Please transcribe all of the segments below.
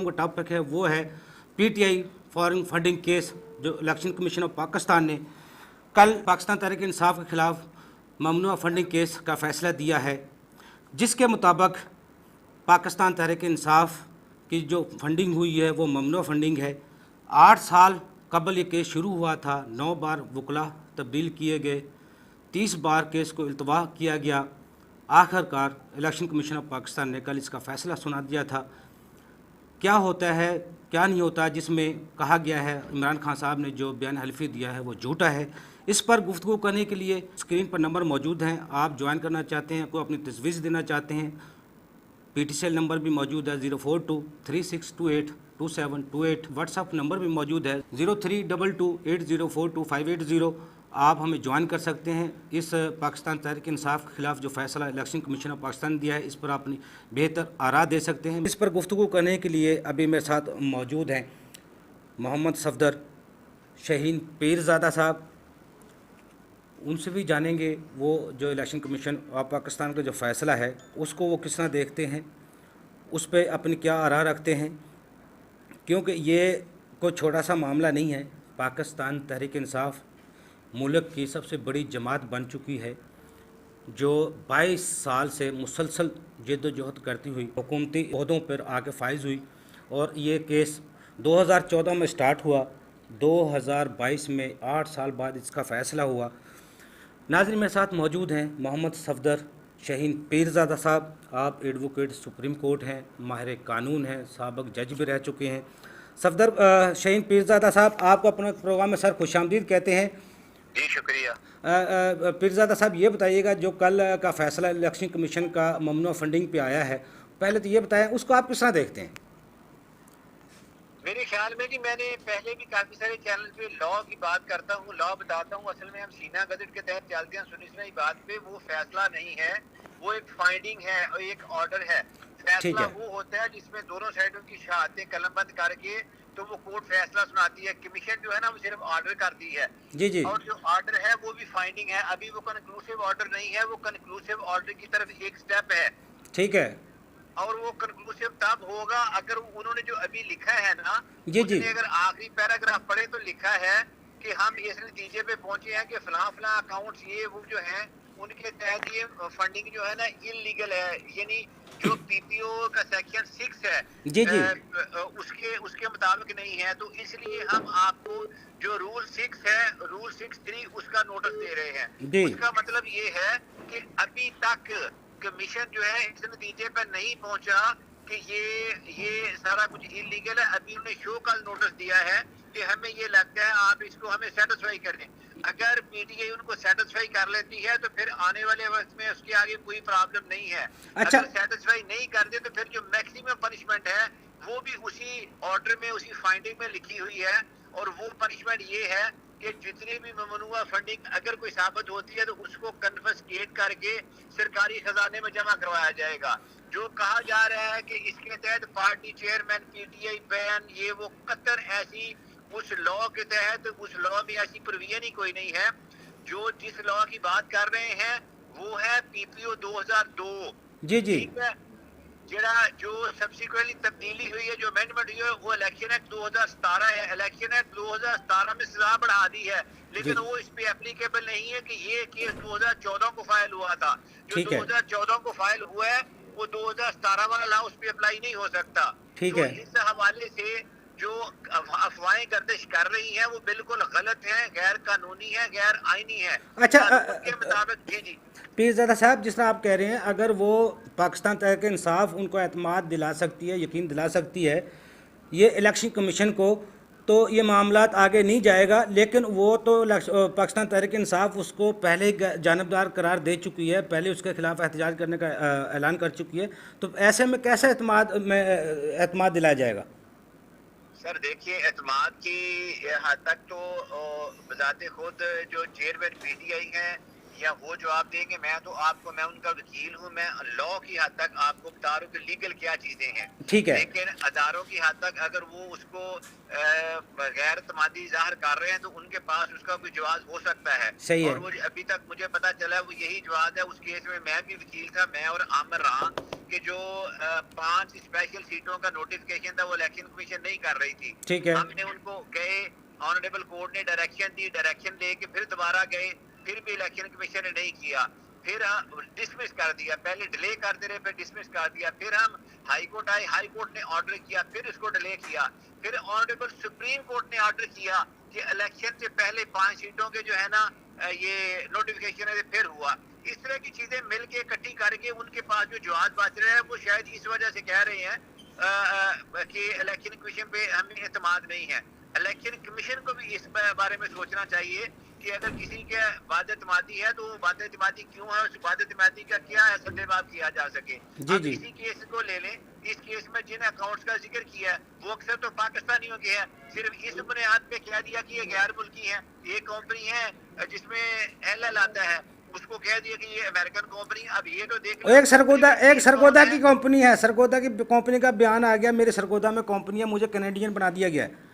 का टॉपिक है वो है पीटीआई फॉरेन फंडिंग केस, जो इलेक्शन कमीशन ऑफ पाकिस्तान ने कल पाकिस्तान तहरीक इंसाफ के खिलाफ ममनुआ फंडिंग केस का फैसला दिया है, जिसके मुताबिक पाकिस्तान तहरीक इंसाफ की जो फंडिंग हुई है वो ममनुआ फंडिंग है। 8 साल कबल ये केस शुरू हुआ था, 9 बार वकला तब्दील किए गए, 30 बार केस को इल्तवा किया गया। आखिरकार इलेक्शन कमीशन ऑफ पाकिस्तान ने कल इसका फ़ैसला सुना दिया था। क्या होता है क्या नहीं होता, जिसमें कहा गया है इमरान खान साहब ने जो बयान हल्फी दिया है वो झूठा है। इस पर गुफ्तगू करने के लिए स्क्रीन पर नंबर मौजूद हैं। आप ज्वाइन करना चाहते हैं, कोई अपनी तजवीज़ देना चाहते हैं, पीटीसीएल नंबर भी मौजूद है 04236282728। व्हाट्सअप नंबर भी मौजूद है 032280425880। आप हमें ज्वाइन कर सकते हैं। इस पाकिस्तान तहरीक इंसाफ के खिलाफ जो फैसला इलेक्शन कमीशन ऑफ पाकिस्तान ने दिया है, इस पर आप अपनी बेहतर आरा दे सकते हैं। इस पर गुफ्तगू करने के लिए अभी मेरे साथ मौजूद हैं मोहम्मद सफदर, शहीन पीरज़ादा साहब। उनसे भी जानेंगे वो जो इलेक्शन कमीशन ऑफ पाकिस्तान का जो फ़ैसला है उसको वो किस तरह देखते हैं, उस पर अपनी क्या आरा रखते हैं, क्योंकि ये कोई छोटा सा मामला नहीं है। पाकिस्तान तहरीक इंसाफ मुल्क की सबसे बड़ी जमात बन चुकी है, जो 22 साल से मुसलसल जद्दोजहद करती हुई हुकूमती ओहदों पर आके फाइज हुई। और ये केस 2014 में स्टार्ट हुआ, 2022 में 8 साल बाद इसका फ़ैसला हुआ। नाज़रीन मेरे साथ मौजूद हैं मोहम्मद सफदर, शहीन पीरज़ादा साहब। आप एडवोकेट सुप्रीम कोर्ट हैं, माहिर कानून हैं, साबिक़ जज भी रह चुके हैं। सफदर शहीन पीरज़ादा साहब, आपको अपने प्रोग्राम में सर खुशामदीद कहते हैं। जी शुक्रिया। पीरज़ादा साहब ये बताइएगा, जो कल का फ़ैसला इलेक्शन कमीशन का ममनुआ फंडिंग पे आया है, पहले तो ये बताएं उसको आप किस तरह देखते हैं? मेरे ख्याल में जी, मैंने पहले भी काफी सारे चैनल पे लॉ की बात करता हूँ, लॉ बताता हूँ। असल में हम सीना गजट के तहत चलते हैं। 19वीं बात पे वो फैसला नहीं है, वो एक फाइंडिंग है और एक ऑर्डर है। फैसला वो होता है जिसमें दोनों साइडों की शहादतें कलमबंद करके तो वो कोर्ट फैसला सुनाती है। कमीशन जो है ना, वो सिर्फ ऑर्डर करती है। जी जी। और जो ऑर्डर है वो भी फाइंडिंग है। अभी वो कंक्लूसिव ऑर्डर नहीं है, वो कंक्लूसिव ऑर्डर की तरफ एक स्टेप है। ठीक है। और वो कंक्लूसिव तब होगा अगर उन्होंने जो अभी लिखा है ना, जी जी, अगर आखिरी पैराग्राफ पढ़े तो लिखा है कि हम इस नतीजे पे पहुंचे हैं कि फलां फलां अकाउंट्स ये वो जो हैं उनके तहत ये फंडिंग जो है ना इलीगल है। यानी जो पीपीओ का सेक्शन 6 है जी जी, उसके मुताबिक नहीं है। तो इसलिए हम आपको जो रूल 6 है, रूल 6(3), उसका नोटिस दे रहे हैं। उसका मतलब ये है कि अभी तक कमीशन जो है इस नतीजे पर नहीं पहुंचा कि ये सारा कुछ इलीगल है। अभी उन्होंने शो कल नोटिस दिया है कि हमें ये लगता है आप इसको हमें सेटिस्फाई करें। अगर पीटीआई उनको सेटिस्फाई कर लेती है तो फिर आने वाले वक्त में उसके आगे कोई प्रॉब्लम नहीं है। अच्छा। अगर सेटिस्फाई नहीं करते तो फिर जो मैक्सिमम पनिशमेंट है वो भी उसी ऑर्डर में, उसी फाइंडिंग में लिखी हुई है। और वो पनिशमेंट ये है कि जितनी भी ममनुआ फंडिंग अगर कोई साबित होती है तो उसको कन्फिस्केट करके सरकारी खजाने में जमा करवाया जाएगा। जो कहा जा रहा है कि इसके तहत पार्टी चेयरमैन, पीटीआई बैन, ये वो कतर ऐसी उस लॉ के तहत, उस लॉ में ऐसी प्रोविजन ही कोई नहीं है। जो जिस लॉ की बात कर रहे हैं वो है पीपीओ 2002। जी जी, ठीक है। जो सब्सिक्वेंटली तब्दीली हुई है, जो अमेंडमेंट हुई है, वो इलेक्शन एक्ट 2017 है। इलेक्शन एक्ट 2017 में सजा बढ़ा दी है, लेकिन वो इस पे एप्लीकेबल नहीं है कि ये केस 2014 को फाइल हुआ था। जो 2014 को फाइल हुआ है वो 2017 वाला लॉ उस पे अप्लाई नहीं हो सकता। ठीक तो है। इस हवाले से जो अफवाहें गर्दिश कर रही हैं वो बिल्कुल गलत है, गैर कानूनी है, गैर आईनी है। अच्छा, के मुताबिक जी जी पीरज़ादा साहब, जिस तरह आप कह रहे हैं, अगर वो पाकिस्तान तहरीक इंसाफ उनको एतमाद दिला सकती है, यकीन दिला सकती है ये इलेक्शन कमीशन को, तो ये मामलात आगे नहीं जाएगा। लेकिन वो तो पाकिस्तान तहरीक इंसाफ उसको पहले ही जानबदार करार दे चुकी है, पहले उसके खिलाफ एहतजाज करने का ऐलान कर चुकी है। तो ऐसे में कैसे एतमाद दिलाया जाएगा? सर देखिए, एतमाद की हद तक तो बजाते खुद जो चेयरमैन पीटीआई हैं या वो जवाब देंगे। मैं उनका वकील हूँ, मैं लॉ की हद तक आपको बता रहा हूँ कि लीगल क्या चीजें हैं। ठीक है। लेकिन अदारों की हद तक अगर वो उसको गैर तमादी जाहिर कर रहे हैं तो उनके पास उसका कोई जवाब हो सकता है। सही है। और वो अभी तक मुझे पता चला वो यही जवाब है। उस केस में मैं भी वकील था, मैं और आमिर रहा, कि जो 5 स्पेशल सीटों का नोटिफिकेशन था वो इलेक्शन कमीशन नहीं कर रही थी। ठीक है। हमने उनको गए, ऑनरेबल कोर्ट ने डायरेक्शन दी, डायरेक्शन लेके फिर दोबारा गए, फिर भी इलेक्शन कमीशन ने नहीं किया, फिर डिसमिस कर दिया। पहले डिले करते रहे, फिर डिसमिस कर दिया। फिर हम हाई कोर्ट आए, हाई कोर्ट ने ऑर्डर किया, फिर इसको डिले किया। फिर ऑनरेबल सुप्रीम कोर्ट ने ऑर्डर किया कि इलेक्शन से पहले 5 सीटों के जो है ना ये नोटिफिकेशन है फिर हुआ। इस तरह की चीजें मिलके इकट्ठी करके उनके पास जो जवाब बच रहे हैं वो शायद इस वजह से कह रहे हैं कि इलेक्शन कमीशन पे हमें एतमाद नहीं है। इलेक्शन कमीशन को भी इस बारे में सोचना चाहिए कि अगर किसी के वाद-ए-इत्मादी है तो वो वाद-ए-इत्मादी क्यों है, उस वाद-ए-इत्मादी का क्या है सद्देबाब किया जा सके। जी अब जी। इसी केस को ले लें, इस केस में जिन अकाउंट्स का जिक्र किया है वो अक्सर तो पाकिस्तानियों के है। सिर्फ इस बुनियाद पे कह दिया कि ये गैर मुल्की है। ये कंपनी है जिसमें एल आता है, उसको कह दिया कि ये अमेरिकन कंपनी। अब ये तो देख एक सरगोदा की कंपनी है, सरगोदा की कंपनी का बयान आ गया, मेरे सरगोदा में कंपनी है, मुझे कैनेडियन बना दिया गया है।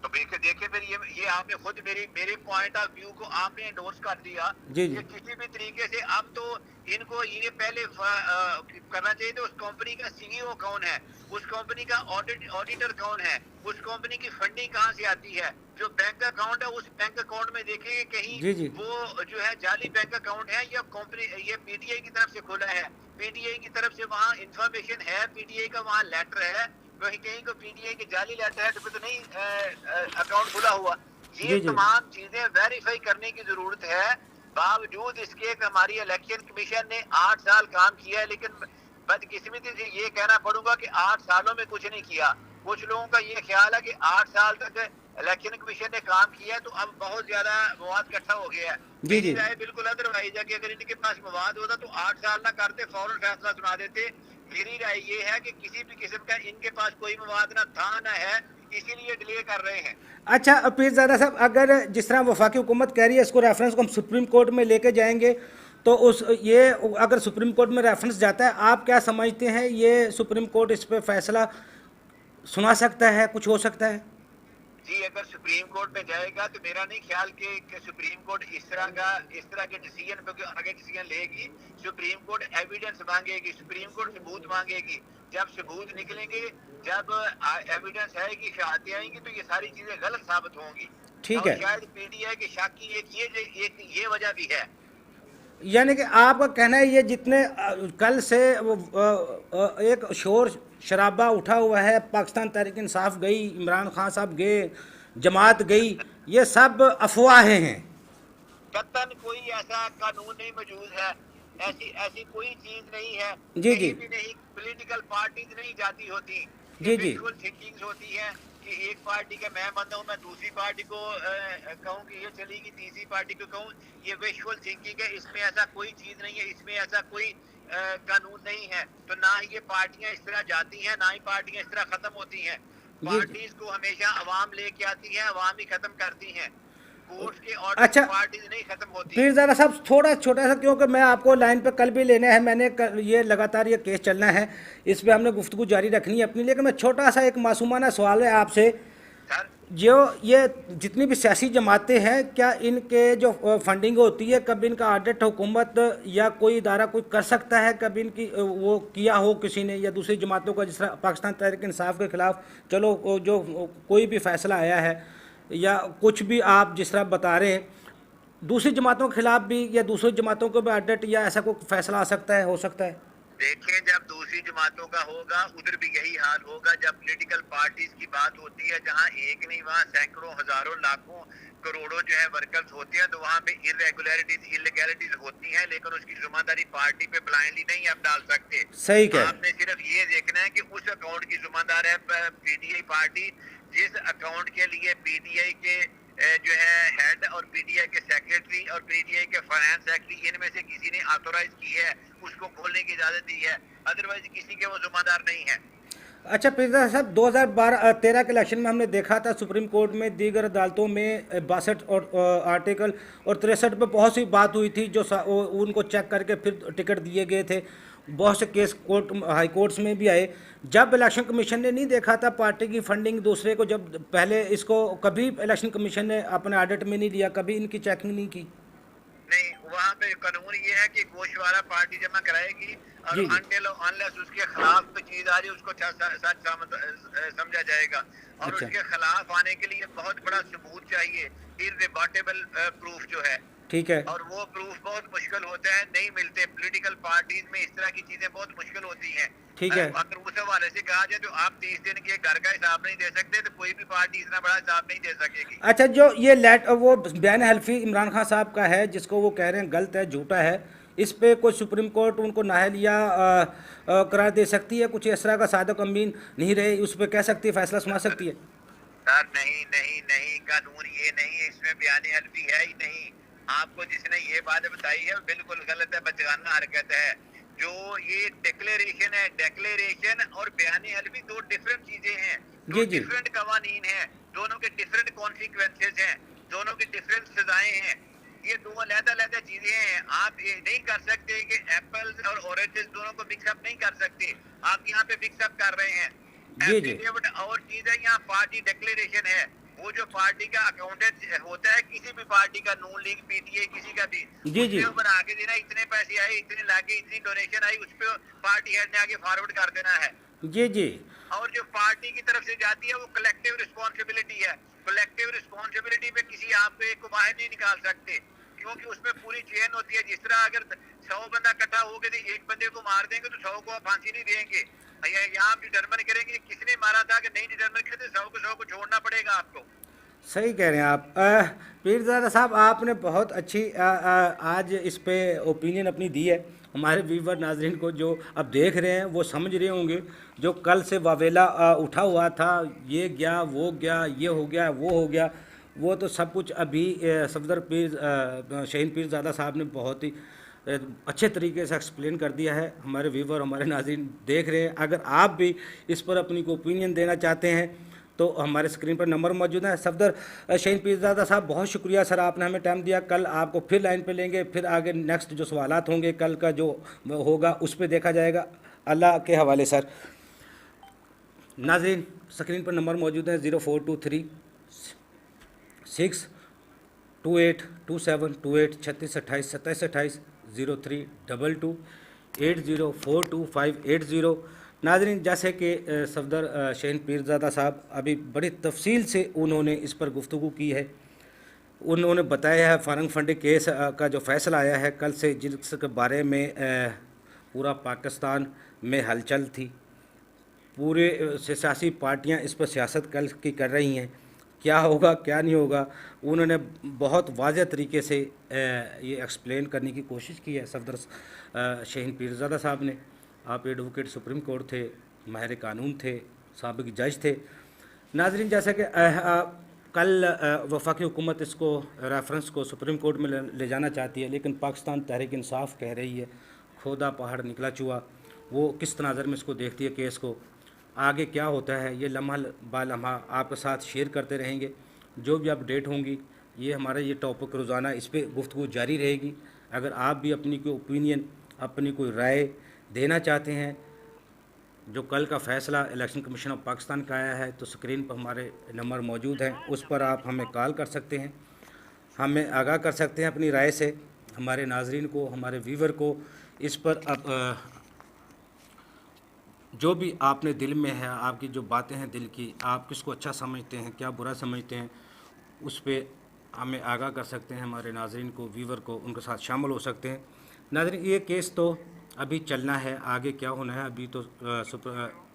तो देखे फिर ये आपने खुद मेरे पॉइंट ऑफ व्यू को आपने एंडोर्स कर दिया जी जी। कि किसी भी तरीके से अब तो इनको ये पहले करना चाहिए तो उस कंपनी का सीईओ कौन है, उस कंपनी का ऑडिटर कौन है, उस कंपनी की फंडिंग कहाँ से आती है। जो बैंक अकाउंट है उस बैंक अकाउंट में देखेंगे कहीं जी जी। वो जो है जाली बैंक अकाउंट है या कंपनी ये पीटीआई की तरफ से खोला है, पीटीआई की तरफ से वहाँ इंफॉर्मेशन है, पीटीआई का वहाँ लेटर है, वही कहीं को पीटीआई की जाली लेटर है तो नहीं अकाउंट खुला हुआ। ये जी जी। तमाम चीजें वेरीफाई करने की जरूरत है। बावजूद इसके कि हमारी इलेक्शन कमीशन ने 8 साल काम किया है, लेकिन बदकिस्मती से ये कहना पड़ूंगा कि 8 सालों में कुछ नहीं किया। कुछ लोगों का ये ख्याल है कि 8 साल तक इलेक्शन कमीशन ने काम किया है तो अब बहुत ज्यादा मवाद इकट्ठा हो गया है। जी जी। मेरी राय बिल्कुल अदरवाइज है कि अगर इनके पास मवाद होता तो 8 साल ना करते, फौरन फैसला सुना देते। मेरी राय ये है कि किसी भी किस्म का इनके पास कोई मवाद ना था ना है, इसीलिए डिले कर रहे हैं। अच्छा पीरजादा साहब, अगर जिस तरह वफाकी हुकूमत कह रही है इसको रेफरेंस को हम सुप्रीम कोर्ट में लेके जाएंगे, तो उस ये अगर सुप्रीम कोर्ट में रेफरेंस जाता है, आप क्या समझते हैं ये सुप्रीम कोर्ट इस पर फैसला सुना सकता है, कुछ हो सकता है? जी, अगर सुप्रीम कोर्ट में जाएगा तो मेरा नहीं ख्याल कि सुप्रीम कोर्ट इस तरह के डिसीजन पे आगे डिसीजन लेगी। सुप्रीम कोर्ट एविडेंस मांगेगी, सुप्रीम कोर्ट सबूत मांगेगी। जब सबूत निकलेंगे, जब एविडेंस आएगी, शहादतें आएंगी तो ये सारी चीजें गलत साबित होंगी। ठीक है। शायद पीटीआई के शक की एक ये वजह भी है। यानी कि आपका कहना है ये जितने कल से एक शोर शराबा उठा हुआ है, पाकिस्तान तहरीक इंसाफ गई, इमरान खान साहब गए, जमात गई, ये सब अफवाहें हैं। कतन कोई ऐसा कानून नहीं मौजूद है, ऐसी कोई चीज नहीं है। जी जी। भी नहीं, पॉलिटिकल पार्टीज नहीं जाती होती, जी जी। विजुअल थिंकिंग होती है कि एक पार्टी का मैं बंदा हूँ, मैं दूसरी पार्टी को कहूँ कि ये चलेगी, तीसरी पार्टी को कहूँ। ये विजुअल थिंकिंग है, इसमें ऐसा कोई चीज नहीं है, इसमें ऐसा कोई कानून नहीं है। तो ना ही ये पार्टियां इस तरह जाती हैं, ना ही पार्टियां इस तरह खत्म होती हैं। पार्टीज को हमेशा अवाम लेके आती है, अवाम ही खत्म करती है। कोर्ट के ऑर्डर अच्छा पार्टीज नहीं खत्म होती। पीरजादा साहब थोड़ा छोटा सा, क्योंकि मैं आपको लाइन पे कल भी लेना है, मैंने ये लगातार ये केस चलना है, इस पे हमने गुफ्तगू जारी रखनी है अपनी, लेकिन मैं छोटा सा एक मासूमाना सवाल है आपसे, सर जो ये जितनी भी सियासी जमातें हैं, क्या इनके जो फंडिंग होती है, कभी इनका ऑडिट हुकूमत या कोई इदारा कोई कर सकता है, कभी इनकी वो किया हो किसी ने, या दूसरी जमातों का, जिस तरह पाकिस्तान तहरीक इंसाफ के खिलाफ चलो जो कोई भी फैसला आया है या कुछ भी आप जिस तरह बता रहे हैं, दूसरी जमातों के खिलाफ भी या दूसरी जमातों को भी ऑडिट या ऐसा कोई फैसला आ सकता है, हो सकता है? देखें, जब दूसरी जमातों का होगा उधर भी यही हाल होगा। जब पॉलिटिकल पार्टीज की बात होती है, जहां एक नहीं वहां सैकड़ों, हजारों, लाखों, करोड़ों जो है वर्कर्स होते हैं, तो वहां पे इरेगुलरिटीज, इलीगैलिटीज होती हैं, लेकिन उसकी जिम्मेदारी पार्टी पे ब्लाइंडली नहीं आप डाल सकते। सही कह। आपने सिर्फ ये देखना है कि उस अकाउंट की जिम्मेदार है पीटीआई पार्टी, जिस अकाउंट के लिए पीटीआई के जो है हेड और पीटीआई के सेक्रेटरी और पीटीआई के फाइनेंस सेक्रेटरी, इनमें से किसी ने ऑथोराइज की है, उसको खोलने की इजाजत दी है। अदरवाइज किसी के वो जिम्मेदार नहीं है। अच्छा पीरजादा साहब, 2013 के इलेक्शन में हमने देखा था सुप्रीम कोर्ट में दीगर अदालतों में 62 और आर्टिकल और 63 पे बहुत सी बात हुई थी, जो उनको चेक करके फिर टिकट दिए गए थे। बहुत से केस कोर्ट हाई कोर्ट्स में भी आए। जब इलेक्शन कमीशन ने नहीं देखा था पार्टी की फंडिंग दूसरे को, जब पहले इसको कभी इलेक्शन कमीशन ने अपने ऑडिट में नहीं लिया, कभी इनकी चेकिंग नहीं की। नहीं, वहाँ पे कानून ये है कि गोशवारा पार्टी जमा कराएगी और जी जी। अनटिल अनलेस उसके खिलाफ कोई चीज आ रही है उसको सच समझा जाएगा। और अच्छा उसके खिलाफ आने के लिए बहुत बड़ा सबूत चाहिए, इररिबॉटेबल प्रूफ जो है। ठीक है। और वो प्रूफ बहुत मुश्किल होता है, नहीं मिलते। पॉलिटिकल पार्टीज में इस तरह की चीजें बहुत मुश्किल होती हैं। ठीक है। अगर उस हवाले से कहा जाए तो आप 30 दिन के घर का हिसाब नहीं दे सकते, तो कोई भी पार्टी इतना बड़ा हिसाब नहीं दे सकेगी। अच्छा, जो ये वो बयान हल्फी इमरान खान साहब का है, जिसको वो कह रहे हैं गलत है, झूठा है, इस पे कोई सुप्रीम कोर्ट उनको नाअहल या करार दे सकती है? कुछ इस तरह का सादक अमीन नहीं रहे, उस पर कह सकती है, फैसला सुना सकती है? सर नहीं नहीं नहीं, कानून ये नहीं है, इसमें बयान हल्फी है ही नहीं। आपको जिसने ये बात बताई है बिल्कुल गलत है, बचगाना हरकत है। जो ये डिक्लेरेशन है, डिक्लेरेशन और बयान हल्फी दो डिफरेंट चीजें हैं, दो जी जी। डिफरेंट कवानीन हैं, दोनों के डिफरेंट कॉन्सिक्वेंसेज हैं, दोनों की डिफरेंट सजाएं हैं। ये दो अलग-अलग चीजें हैं। आप ये नहीं कर सकते कि एप्पल्स और ऑरेंजेस दोनों को मिक्सअप नहीं कर सकते। आप यहाँ पे मिक्सअप कर रहे हैं। जी जी। एफिडेविट और चीज है, यहाँ पार्टी डिक्लेरेशन है। वो जो पार्टी का अकाउंटेंट होता है, किसी भी पार्टी का, नून लीग, पीटीए, किसी का भी, जी जी। उसके ऊपर आगे देना, इतने पैसे आए, इतने लागे, इतनी डोनेशन आई, उस पर पार्टी हेड ने आगे फॉरवर्ड कर देना है। जी जी। और जो पार्टी की तरफ से जाती है वो कलेक्टिव रिस्पॉन्सिबिलिटी है। कलेक्टिव रिस्पॉन्सिबिलिटी पे किसी आप एक को बाहर नहीं निकाल सकते, क्योंकि उसमें पूरी चेन होती है। जिस तरह अगर 100 बंदा इकट्ठा हो गए तो एक बंदे को मार देंगे तो 100 को आप फांसी नहीं देंगे। यहाँ डिटरमिन करेंगे किसने मारा था, कि नहीं डिटरमिन करें तो 100 को छोड़ना पड़ेगा आपको। सही कह रहे हैं आप। पीरजादा साहब, आपने बहुत अच्छी आज इस पे ओपिनियन अपनी दी है। हमारे व्यूवर नाजरीन को जो अब देख रहे हैं वो समझ रहे होंगे, जो कल से वावेला उठा हुआ था, ये गया वो गया, ये हो गया वो हो गया, वो तो सब कुछ अभी सफदर शहीन पीरजादा साहब ने बहुत ही अच्छे तरीके से एक्सप्लेन कर दिया है। हमारे व्यूवर, हमारे नाज़रीन देख रहे हैं। अगर आप भी इस पर अपनी ओपिनियन देना चाहते हैं तो हमारे स्क्रीन पर नंबर मौजूद है। सफदर शहीन पीरजादा साहब, बहुत शुक्रिया सर, आपने हमें टाइम दिया। कल आपको फिर लाइन पे लेंगे, फिर आगे नेक्स्ट जो सवालात होंगे कल का जो होगा उस पर देखा जाएगा। अल्लाह के हवाले सर। नाज़रीन, स्क्रीन पर नंबर मौजूद है 0423 6282728 3628 2728 0322 80422580। नाज़रीन, जैसे कि सफदर शहीन पीरजादा साहब अभी बड़ी तफसील से उन्होंने इस पर गुफ्तगू की है। उन्होंने बताया है फारंग फंडिंग केस का जो फ़ैसला आया है कल से, जिसके बारे में पूरा पाकिस्तान में हलचल थी। पूरे सियासी पार्टियां इस पर सियासत कल की कर रही हैं, क्या होगा क्या नहीं होगा। उन्होंने बहुत वाज़ेह तरीके से ये एक्सप्लेन करने की कोशिश की है सफदर शहीन पीरजादा साहब ने। आप एडवोकेट सुप्रीम कोर्ट थे, माहिर कानून थे, साबिक जज थे। नाजरीन, जैसा कि कल वफाकी हुकूमत इसको रेफरेंस को सुप्रीम कोर्ट में ले जाना चाहती है, लेकिन पाकिस्तान तहरीक इंसाफ कह रही है खोदा पहाड़ निकला चूहा। वो किस तनाज़र में इसको देखती है केस को, आगे क्या होता है, ये लम्हा बा लम्हा आपके साथ शेयर करते रहेंगे। जो भी अपडेट होंगी, ये हमारा ये टॉपिक रोज़ाना इस पर गुफ्तगू जारी रहेगी। अगर आप भी अपनी कोई ओपिनियन, अपनी कोई राय देना चाहते हैं, जो कल का फ़ैसला इलेक्शन कमीशन ऑफ पाकिस्तान का आया है, तो स्क्रीन पर हमारे नंबर मौजूद हैं, उस पर आप हमें कॉल कर सकते हैं, हमें आगाह कर सकते हैं अपनी राय से। हमारे नाजरीन को, हमारे व्यूवर को इस पर अब जो भी आपने दिल में है, आपकी जो बातें हैं दिल की, आप किसको अच्छा समझते हैं, क्या बुरा समझते हैं, उस पर हमें आगाह कर सकते हैं। हमारे नाजरीन को, व्यूवर को, उनके साथ शामिल हो सकते हैं। नाजरीन, ये केस तो अभी चलना है, आगे क्या होना है अभी तो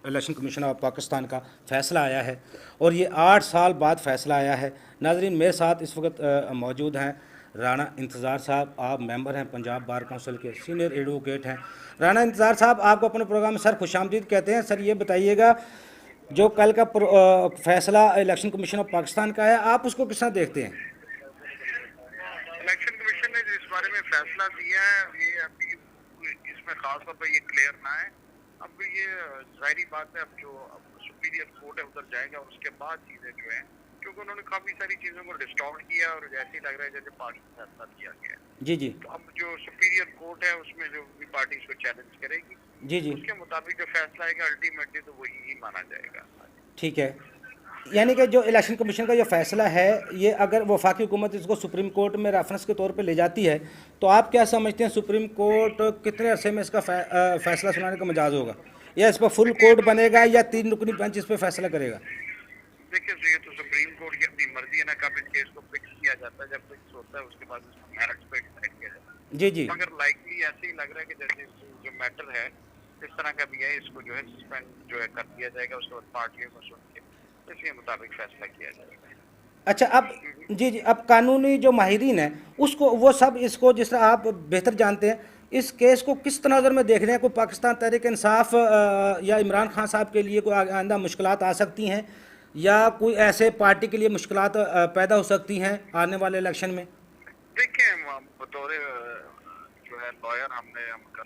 इलेक्शन कमीशन ऑफ पाकिस्तान का फ़ैसला आया है और ये 8 साल बाद फ़ैसला आया है। नाजरीन, मेरे साथ इस वक्त मौजूद हैं राना इंतज़ार साहब। आप मेंबर हैं पंजाब बार काउंसिल के, सीनियर एडवोकेट हैं। राना इंतज़ार साहब, आपको अपने प्रोग्राम में सर खुशामदीद कहते हैं। सर, ये बताइएगा, जो कल का फ़ैसला इलेक्शन कमीशन ऑफ पाकिस्तान का है, आप उसको किस तरह देखते हैं? इलेक्शन कमीशन ने जिस बारे में फैसला दिया है, ये अभी इसमें खास तौर पर ये क्लियर ना है। अब अब ये जाहिर बात है, अब जो सुपीरियर कोर्ट है उधर जाएगा और उसके बाद चीजें जो है, क्योंकि उन्होंने काफी सारी चीजों को डिस्टॉर्ट किया और जैसे ही लग रहा है जैसे पार्टी ने फैसला किया गया है। जी जी तो अब जो सुपीरियर कोर्ट है उसमें जो भी पार्टी इसको चैलेंज करेगी, जी जी उसके मुताबिक जो फैसला आएगा अल्टीमेटली तो वही ही माना जाएगा। ठीक है। यानी कि जो इलेक्शन कमीशन का जो फैसला है, ये अगर वफाकी हुकूमत इसको सुप्रीम कोर्ट में रेफरेंस के तौर पे ले जाती है, तो आप क्या समझते हैं सुप्रीम कोर्ट कितने अरसे में इसका फैसला सुनाने का मजाज होगा, या इस पर फुल कोर्ट बनेगा, या 3 रुकनी बेंच इस पर फैसला करेगा? देखिए, ये तो सुप्रीम कोर्ट की अपनी मर्जी है ना, कब इस केस को फिक्स किया जाता है, जब फिक्स होता है उसके बाद उसको मेरिट्स पे डिसाइड किया जाता है। जी जी मगर लाइकली ऐसे ही लग रहा है कि जैसे जो मैटर है इस तरह का भी है, इसको जो है सस्पेंड जो है कर दिया जाएगा, उसके बाद पार्टियों को सुन के इसी मुताबिक फैसला किया जाएगा। अच्छा, अब जी जी, अब कानूनी जो माहिरीन है उसको वो सब इसको, जिस तरह आप बेहतर जानते हैं, इस केस को किस तनाज़ुर में देख रहे हैं? कोई पाकिस्तान तहरीक इंसाफ या इमरान खान साहब के लिए कोई आइंदा मुश्किलात आ सकती हैं, या कोई ऐसे पार्टी के लिए मुश्किलात पैदा हो सकती हैं आने वाले इलेक्शन में? देखिए, बतौर जो है लॉयर हम कर